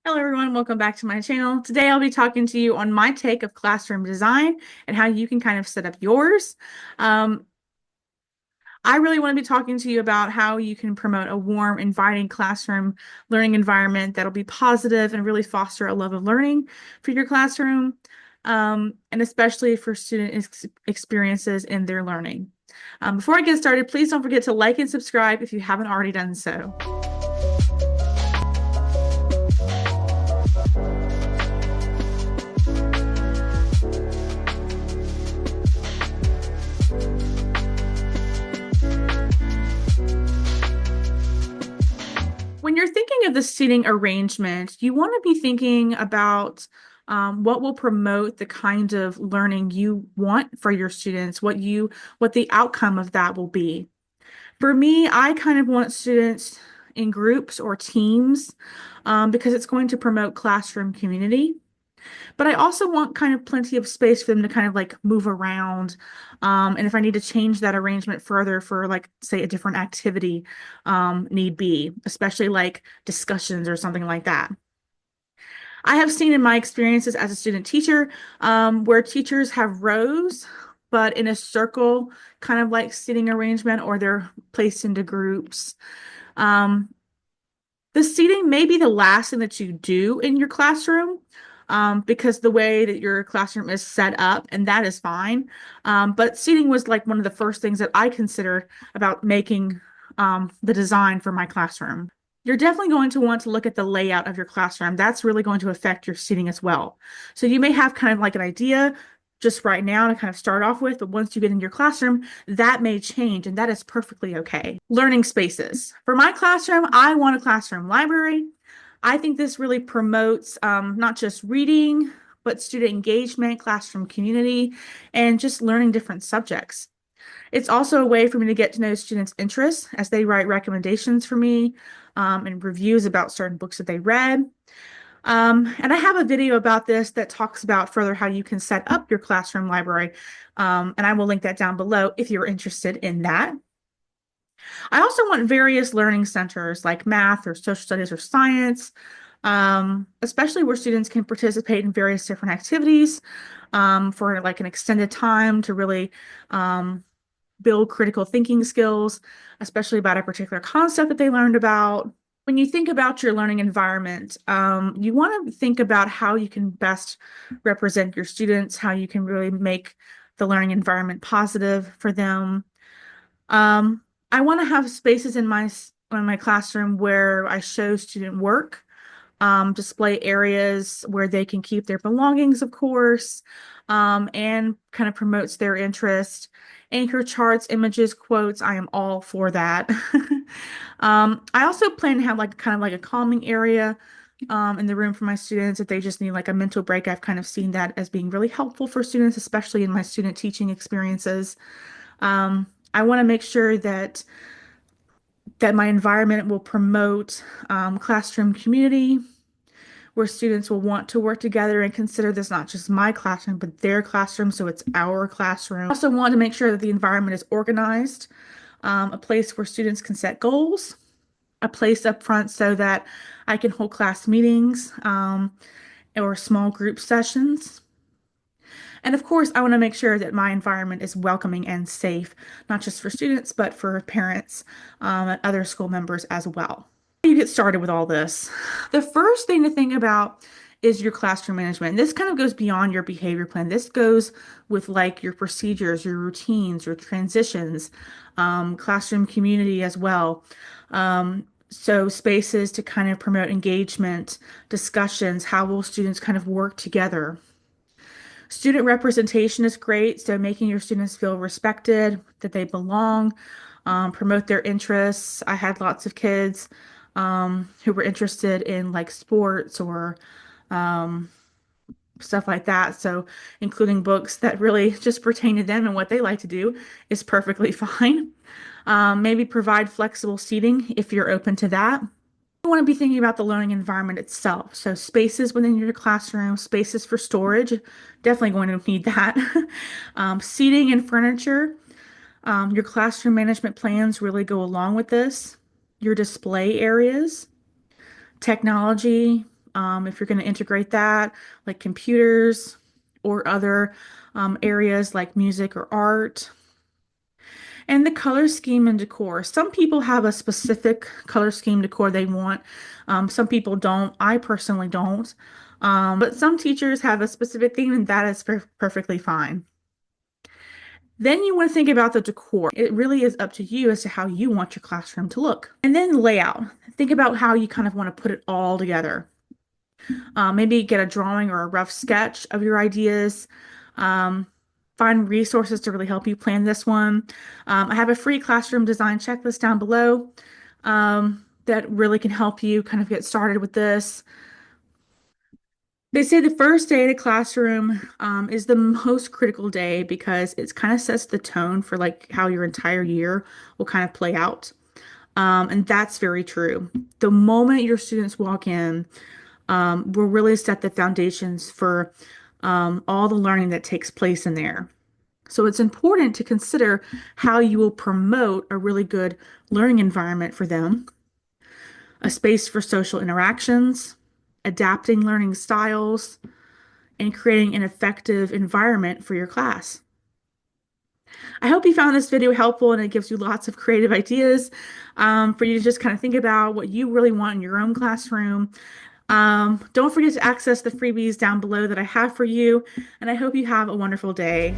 Hello everyone, welcome back to my channel. Today I'll be talking to you on my take of classroom design and how you can kind of set up yours. Um, I really want to be talking to you about how you can promote a warm, inviting classroom learning environment that'll be positive and really foster a love of learning for your classroom, and especially for student experiences in their learning. Before I get started, please don't forget to like and subscribe if you haven't already done so. When you're thinking of the seating arrangement, you want to be thinking about what will promote the kind of learning you want for your students, what the outcome of that will be. For me, I kind of want students in groups or teams because it's going to promote classroom community. But I also want kind of plenty of space for them to kind of like move around. And if I need to change that arrangement further for like, say, a different activity, need be, especially like discussions or something like that. I have seen in my experiences as a student teacher, where teachers have rows, but in a circle, kind of like seating arrangement, or they're placed into groups. Um, the seating may be the last thing that you do in your classroom, because the way that your classroom is set up, and that is fine. But seating was like one of the first things that I considered about making the design for my classroom. You're definitely going to want to look at the layout of your classroom. That's really going to affect your seating as well. So you may have kind of like an idea just right now to kind of start off with, but once you get in your classroom, that may change, and that is perfectly okay. Learning spaces. For my classroom, I want a classroom library. I think this really promotes not just reading, but student engagement, classroom community, and just learning different subjects. It's also a way for me to get to know students' interests as they write recommendations for me, and reviews about certain books that they read. And I have a video about this that talks about further how you can set up your classroom library. And I will link that down below if you're interested in that. I also want various learning centers like math or social studies or science, especially where students can participate in various different activities, for like an extended time to really build critical thinking skills, especially about a particular concept that they learned about. When you think about your learning environment, you want to think about how you can best represent your students, how you can really make the learning environment positive for them. Um, I want to have spaces in my classroom where I show student work, display areas where they can keep their belongings, of course, and kind of promotes their interest. Anchor charts, images, quotes, I am all for that. I also plan to have like kind of like a calming area in the room for my students if they just need like a mental break. I've kind of seen that as being really helpful for students, especially in my student teaching experiences. I want to make sure that my environment will promote classroom community, where students will want to work together and consider this not just my classroom, but their classroom, so it's our classroom. I also want to make sure that the environment is organized, a place where students can set goals, a place up front so that I can hold class meetings, or small group sessions. And of course, I want to make sure that my environment is welcoming and safe, not just for students, but for parents, and other school members as well. You get started with all this. The first thing to think about is your classroom management. This kind of goes beyond your behavior plan. This goes with like your procedures, your routines, your transitions, classroom community as well. So spaces to kind of promote engagement, discussions, how will students kind of work together? Student representation is great, so making your students feel respected, that they belong, promote their interests. I had lots of kids who were interested in like sports or um, stuff like that. So including books that really just pertain to them and what they like to do is perfectly fine. Maybe provide flexible seating if you're open to that. You want to be thinking about the learning environment itself. So spaces within your classroom, spaces for storage, definitely going to need that. Seating and furniture. Your classroom management plans really go along with this. Your display areas, technology, if you're going to integrate that, like computers or other areas like music or art. And the color scheme and decor. Some people have a specific color scheme decor they want. Some people don't. I personally don't. But some teachers have a specific theme, and that is perfectly fine. Then you want to think about the decor. It really is up to you as to how you want your classroom to look. And then layout. Think about how you kind of want to put it all together. Maybe get a drawing or a rough sketch of your ideas. Um, find resources to really help you plan this one. I have a free classroom design checklist down below that really can help you kind of get started with this. They say the first day in a classroom is the most critical day because it kind of sets the tone for like how your entire year will kind of play out. And that's very true. The moment your students walk in, will really set the foundations for all the learning that takes place in there. So it's important to consider how you will promote a really good learning environment for them, a space for social interactions, adapting learning styles, and creating an effective environment for your class. I hope you found this video helpful and it gives you lots of creative ideas for you to just kind of think about what you really want in your own classroom. Don't forget to access the freebies down below that I have for you, and I hope you have a wonderful day.